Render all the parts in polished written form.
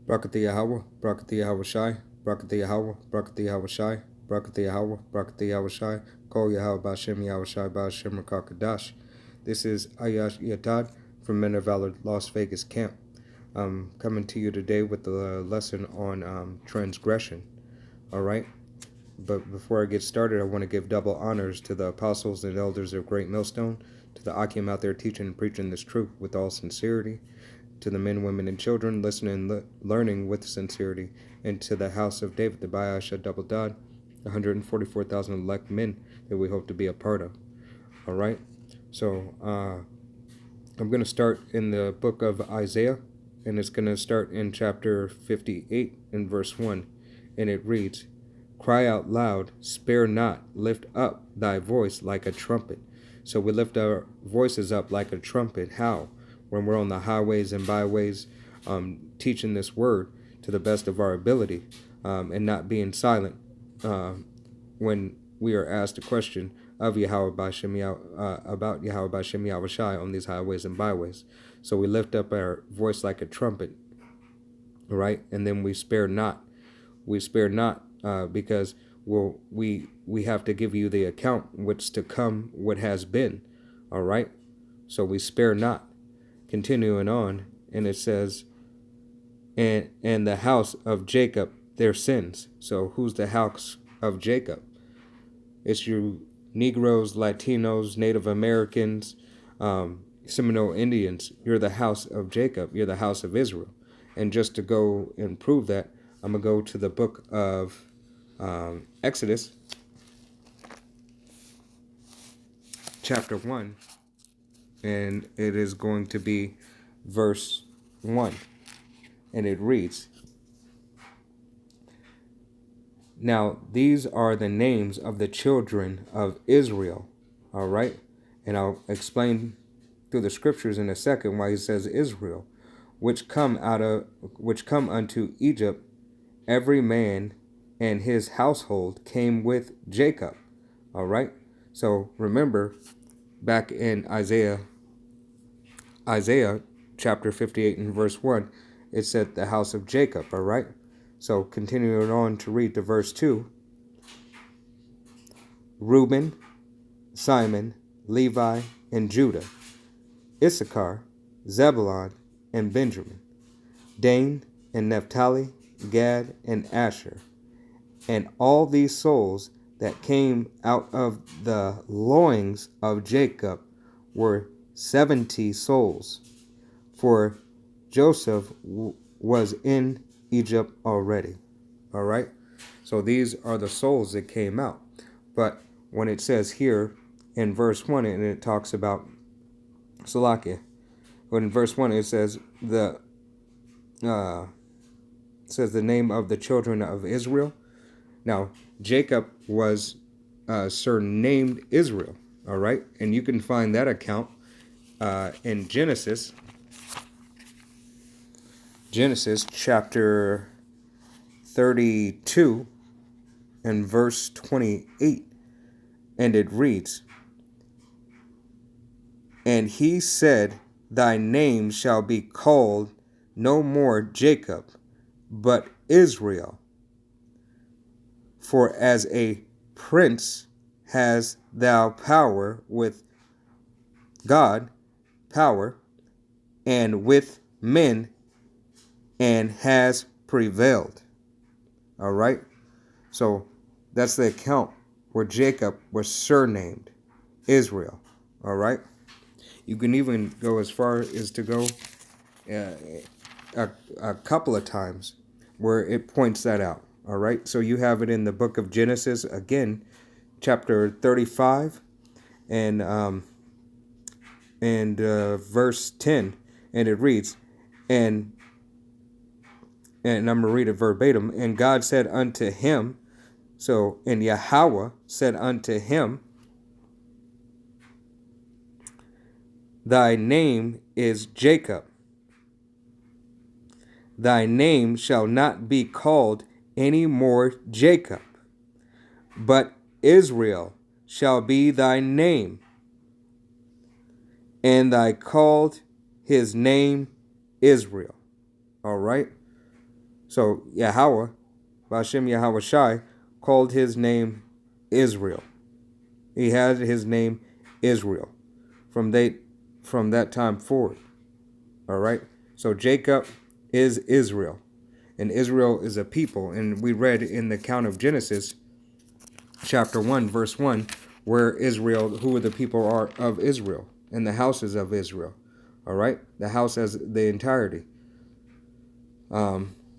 Brakati Yahweh, Brakati Yahweh Shai, Brakati Yahweh, Brakati Yahweh Shai, Brakati Yahweh, Brakati Yahweh Shai, Kol Yahweh Ba'Shem Yahweh Shai Ba'Shem Rakakadash. This is Ayash Yatad from Men of Valor Las Vegas Camp. Coming to you today with the lesson on transgression. All right. But before I get started, I want to give double honors to the apostles and elders of Great Millstone, to the Akim out there teaching and preaching this truth with all sincerity, to the men, women, and children listening and learning with sincerity, and to the house of David, the Bayasha Double Dod, 144,000 elect men that we hope to be a part of. All right? So I'm going to start in the book of Isaiah, and it's going to start in chapter 58 and verse 1, and it reads, "Cry out loud, spare not, lift up thy voice like a trumpet." So we lift our voices up like a trumpet. How? When we're on the highways and byways teaching this word to the best of our ability, and not being silent when we are asked a question of Yahweh Ba'Shem about Yahweh Ba'Shem Yahweh Shai on these highways and byways. So we lift up our voice like a trumpet, right? And then we spare not. We spare not because we have to give you the account what's to come, what has been. All right? So we spare not. Continuing on, and it says, and the house of Jacob their sins. So who's the house of Jacob? It's you Negroes, Latinos, Native Americans, Seminole Indians. You're the house of Jacob. You're the house of Israel. And just to go and prove that, I'm going to go to the book of Exodus, chapter 1, and it is going to be verse 1. And it reads, "Now these are the names of the children of Israel." All right? And I'll explain through the scriptures in a second why he says Israel, which come unto Egypt. Every man and his household came with Jacob. All right? So remember, back in Isaiah chapter 58 and verse 1, it said the house of Jacob. All right? So continuing on to read to verse 2, Reuben, Simon, Levi, and Judah, Issachar, Zebulun, and Benjamin, Dan and Naphtali, Gad, and Asher. And all these souls that came out of the loins of Jacob were 70 souls, for Joseph was in Egypt already. All right? So these are the souls that came out. But when it says here in verse 1, and it talks about Salakia, when in verse 1 it says the name of the children of Israel. Now, Jacob was surnamed Israel, all right? And you can find that account in Genesis chapter 32 and verse 28. And it reads, "And he said, Thy name shall be called no more Jacob, but Israel. For as a prince has thou power with God, power, and with men, and has prevailed." All right? So that's the account where Jacob was surnamed Israel. All right? You can even go as far as to go a couple of times where it points that out. All right? So you have it in the book of Genesis, again, chapter 35 and verse 10. And it reads, and I'm going to read it verbatim. "And God said unto him," and Yahweh said unto him, "Thy name is Jacob. Thy name shall not be called any more Jacob, but Israel shall be thy name. And thy called his name Israel." All right? So Yahweh, Bashem Yahweh Shai, called his name Israel. He had his name Israel from that time forward. All right. So Jacob is Israel, and Israel is a people. And we read in the account of Genesis, chapter 1, verse 1, where Israel, who are the people are of Israel, and the houses of Israel. All right. The house as the entirety.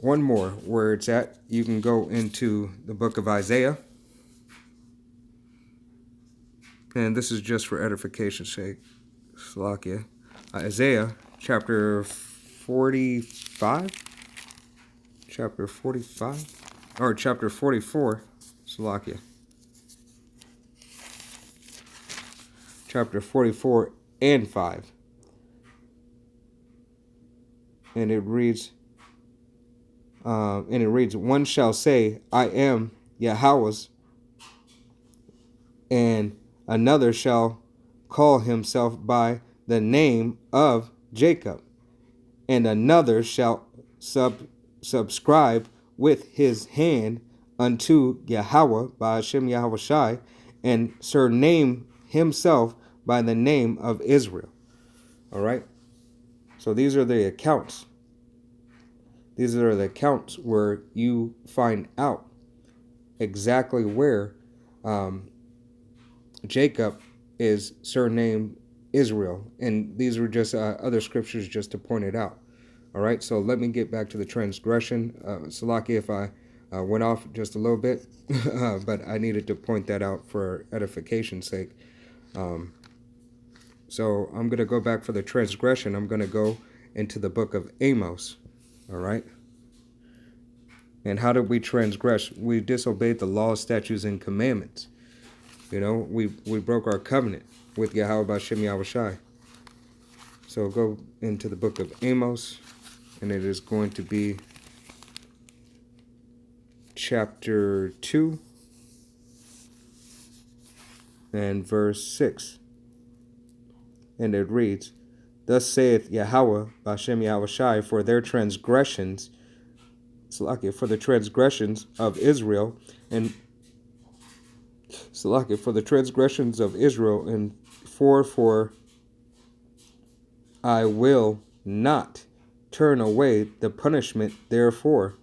One more where it's at. You can go into the book of Isaiah. And this is just for edification's sake. Salakia. Isaiah chapter 45. Chapter 45. Or chapter 44. Salakia. Chapter 44 and 5. And it reads, one shall say, I am Yahweh's, and another shall call himself by the name of Jacob, and another shall subscribe with his hand unto Yahweh by Hashem Yahweh Shai, and surname himself by the name of Israel. All right. So these are the accounts. These are the accounts where you find out exactly where Jacob is surnamed Israel. And these were just other scriptures just to point it out. All right, so let me get back to the transgression. Salaki, if I went off just a little bit, but I needed to point that out for edification's sake. So I'm going to go back for the transgression. I'm going to go into the book of Amos. All right. And how did we transgress? We disobeyed the laws, statutes, and commandments. You know, we broke our covenant with Yahweh Bashem Yahweh Shai. So go into the book of Amos, and it is going to be chapter 2 and verse 6. And it reads, Thus saith Yahweh Bashem Yahweh Shai, for their transgressions, for the transgressions of Israel, and for the transgressions of Israel, and for I will not turn away the punishment thereof,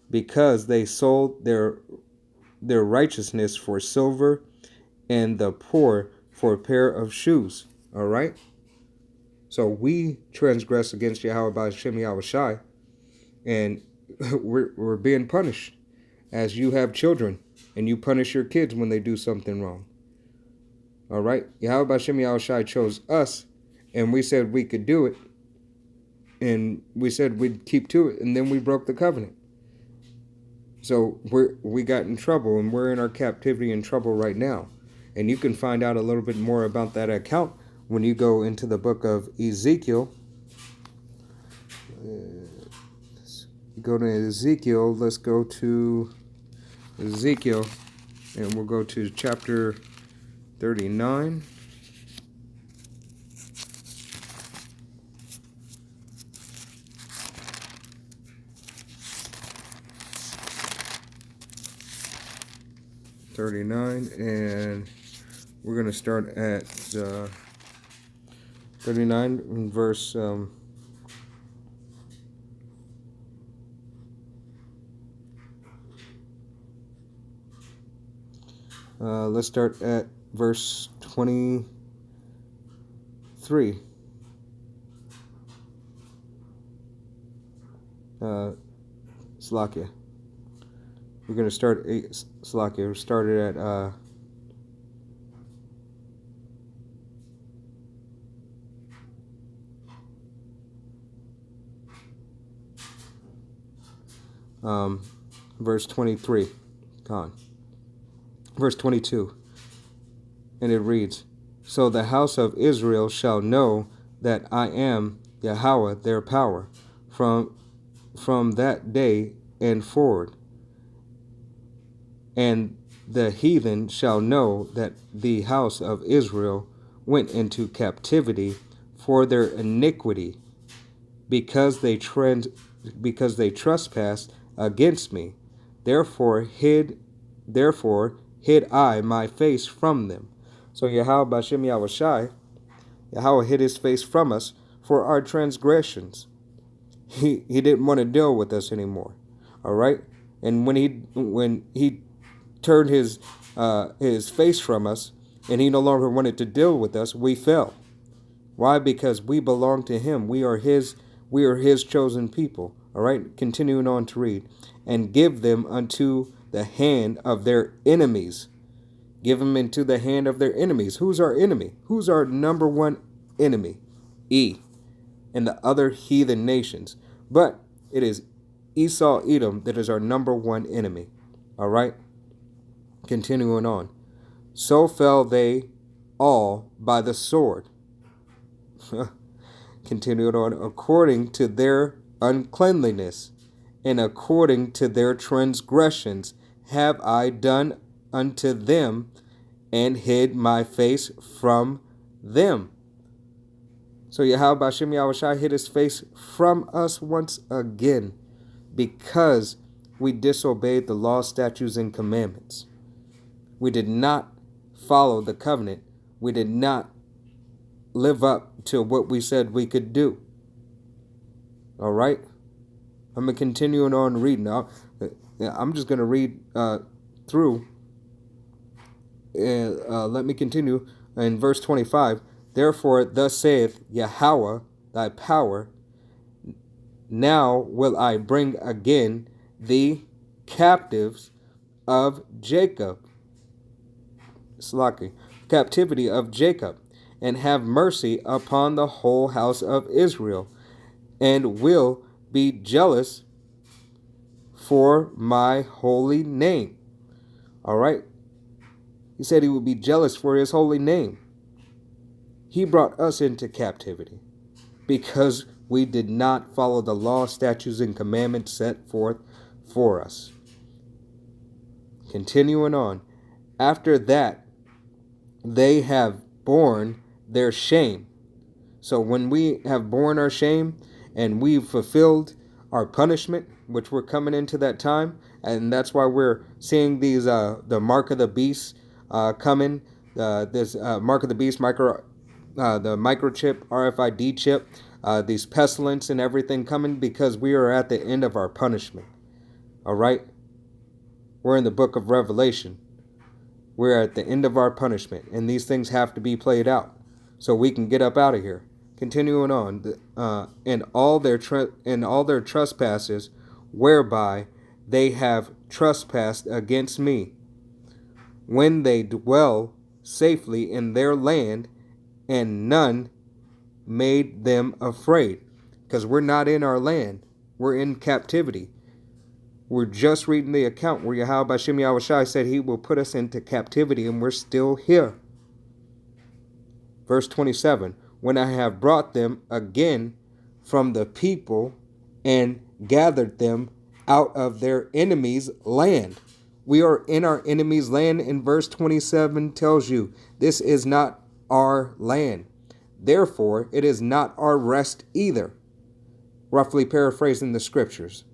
because they sold their righteousness for silver, and the poor for a pair of shoes. All right. So we transgress against Yahweh by Hashem Yahweh Shai, and we're being punished, as you have children and you punish your kids when they do something wrong. All right. Yahweh by Hashem Yahweh Shai chose us, and we said we could do it, and we said we'd keep to it, and then we broke the covenant. So we got in trouble, and we're in our captivity in trouble right now. And you can find out a little bit more about that account when you go into the book of Ezekiel. Go to Ezekiel. Let's go to Ezekiel, and we'll go to chapter 39. And we're going to start at 39 in verse let's start at verse 23. Slakia. We're going to start Slakia. We started at verse 23. Gone. Verse 22. And it reads, So the house of Israel shall know that I am Yahweh their power from that day and forward. And the heathen shall know that the house of Israel went into captivity for their iniquity, because they because they trespassed against me. Therefore hid I my face from them. So Yahweh Bashem Yahushai, Yahweh hid his face from us for our transgressions. He didn't want to deal with us anymore. All right? And when he turned his face from us and he no longer wanted to deal with us, we fell. Why? Because we belong to him. We are his chosen people. All right? Continuing on to read. And give them unto the hand of their enemies. Give them into the hand of their enemies. Who's our enemy? Who's our number one enemy? E. And the other heathen nations. But it is Esau, Edom, that is our number one enemy. All right? Continuing on. So fell they all by the sword. Continuing on. According to their uncleanliness and according to their transgressions have I done unto them and hid my face from them. So Yahweh Bashem Yahushai hid his face from us once again because we disobeyed the law, statutes, and commandments. We did not follow the covenant. We did not live up to what we said we could do. All right? I'm going to continue on reading. I'm just going to read through. Let me continue in verse 25. Therefore, thus saith Yahweh, thy power, now will I bring again the captives of Jacob, captivity of Jacob, and have mercy upon the whole house of Israel, and will be jealous for my holy name. All right. He said he would be jealous for his holy name. He brought us into captivity because we did not follow the law, statutes, and commandments set forth for us. Continuing on. After that, they have borne their shame. So when we have borne our shame and we've fulfilled our punishment, which we're coming into that time, and that's why we're seeing these the mark of the beast coming. This mark of the beast, the microchip, RFID chip, these pestilence and everything coming because we are at the end of our punishment. All right? We're in the book of Revelation. We're at the end of our punishment, and these things have to be played out so we can get up out of here. Continuing on, and all their trespasses whereby they have trespassed against me, when they dwell safely in their land, and none made them afraid. Because we're not in our land. We're in captivity. We're just reading the account where Yahweh Bashem Yahushai said he will put us into captivity, and we're still here. Verse 27, when I have brought them again from the people and gathered them out of their enemies' land. We are in our enemy's land, and verse 27 tells you this is not our land. Therefore, it is not our rest either. Roughly paraphrasing the scriptures.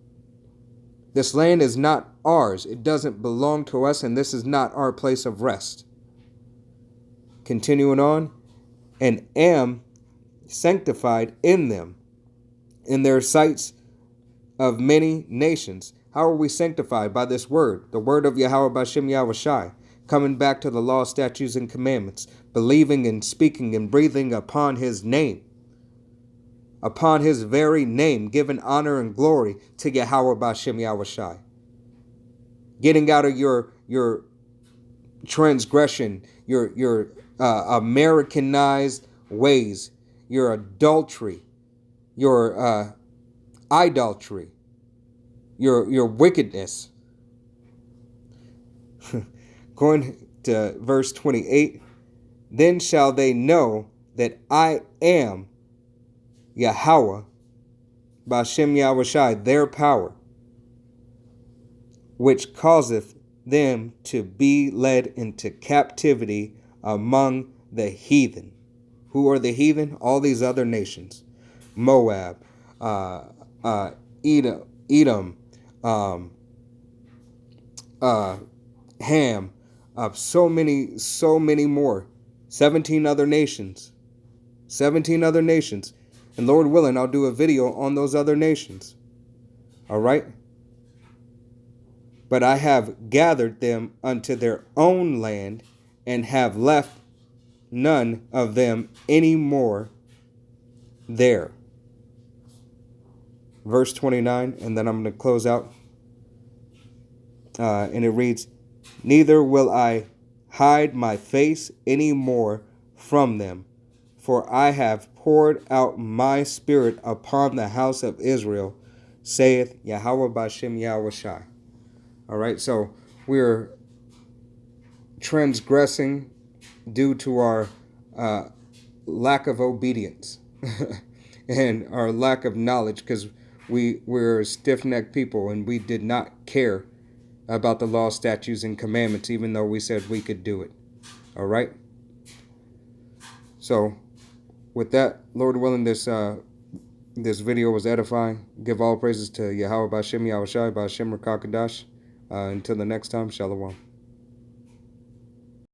This land is not ours. It doesn't belong to us, and this is not our place of rest. Continuing on, and am sanctified in them, in their sights of many nations. How are we sanctified? By this word, the word of Yahweh Bashem Yahushai, coming back to the law, statutes, and commandments, believing and speaking and breathing upon his name, upon his very name, giving honor and glory to Yahweh Bashem Yahushai. Getting out of your transgression, your Americanized ways, your adultery, your idolatry, your wickedness. Going to verse 28, then shall they know that I am Yahweh, Bashem Yahushai, their power, which causeth them to be led into captivity among the heathen. Who are the heathen? All these other nations. Moab, Edom, Ham, so many more. 17 other nations. 17 other nations. And Lord willing, I'll do a video on those other nations. All right? But I have gathered them unto their own land, and have left none of them any more there. Verse 29, and then I'm going to close out. And it reads, neither will I hide my face any more from them, for I have poured out my spirit upon the house of Israel, saith Yahweh Bashem Yahweh Shai. All right, so we're transgressing due to our lack of obedience and our lack of knowledge, because we're stiff-necked people and we did not care about the law, statutes, and commandments, even though we said we could do it. All right? So, with that, Lord willing, this video was edifying. Give all praises to Yahweh Bashem Yahweh Shai Bashem Rakakadash. Until the next time, Shalom.